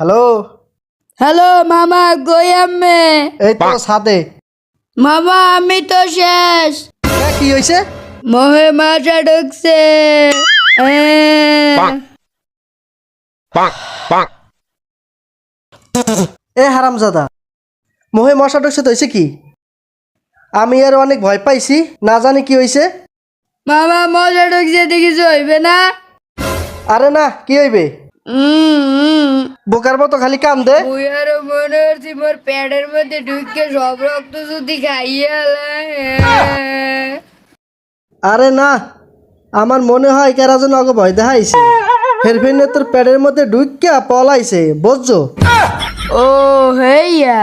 Hello hello মামা কই আম্মে? এই তো সাথে। মামা আমি তো শেষ। কি হয়েছে? মোহে মাথা ঢুকছে। এ হারামজাদা, মোহে মশা ঢুকছে তো হয়েছে কি? আমি আর অনেক ভয় পাইছি, না জানি কি হয়েছে। মামা মজা ঢুকছে দেখিস হইবে না? আরে না, কি হইবে? বোকার মতো খালি কান দে। মুই আরো মনে হচ্ছে মোর প্যাডের মধ্যে ঢুকে সব রক্ত যদি খাইয়ে আরে না, আমার মনে হয় কেরা যেন আগে ভয় দেখাইছে। হেরফিনে তোর প্যাডের মধ্যে ঢুকিয়া পলাইছে, বুঝছো? ও হেইয়া